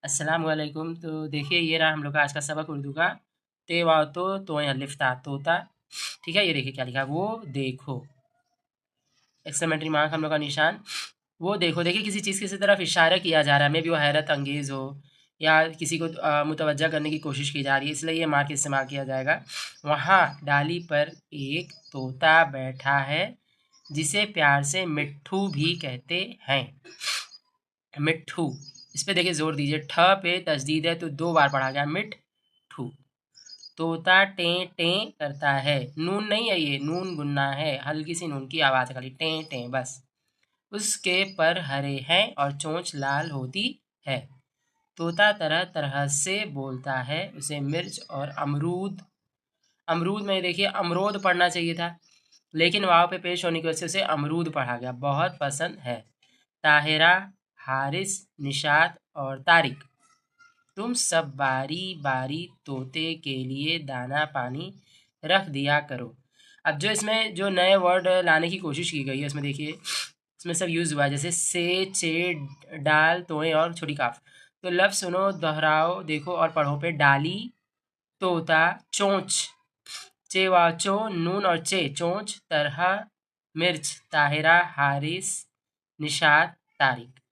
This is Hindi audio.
अस्सलामुअलैकुम। तो देखिए ये रहा हम लोग का आज का सबक उर्दू का। ते वाव तो अलिफ ता तोता। ठीक है, ये देखिए क्या लिखा है, वो देखो, एक्सक्लेमेटरी मार्क हम लोग का निशान। वो देखो, देखिए किसी चीज़ की तरफ इशारा किया जा रहा है, मे भी वो हैरत अंगेज़ हो या किसी को मुतवज्जा करने की कोशिश की जा रही है, इसलिए ये मार्क इस्तेमाल किया जाएगा। वहाँ डाली पर एक तोता बैठा है जिसे प्यार से मिट्ठू भी कहते हैं। मिट्ठू, इस पे देखिए ज़ोर दीजिए, ठ पे तशदीद है तो 2 बार पढ़ा गया, मिट्ठू। तोता टें टें करता है, नून नहीं है ये, नून गुन्ना है, हल्की सी नून की आवाज़ है खाली, टें टें बस। उसके पर हरे हैं और चोंच लाल होती है। तोता तरह तरह से बोलता है, उसे मिर्च और अमरूद, अमरूद में देखिए अमरूद पढ़ना चाहिए था, लेकिन वाव पे पेश होने की वजह से उसे अमरूद पढ़ा गया, बहुत पसंद है। ताहिरा, हारिस, निशात और तारिक, तुम सब बारी बारी तोते के लिए दाना पानी रख दिया करो। अब जो इसमें जो नए वर्ड लाने की कोशिश की गई है, इसमें देखिए इसमें सब यूज़ हुआ है, जैसे से, चे, डाल, तोए और छोटी काफ। तो लफ्ज़ सुनो, दोहराओ, देखो और पढ़ो पे डाली, तोता, चोंच, चेवाचो, नून और चे, चोंच, तरह, मिर्च, ताहिरा, हारिस, निशात, तारिक।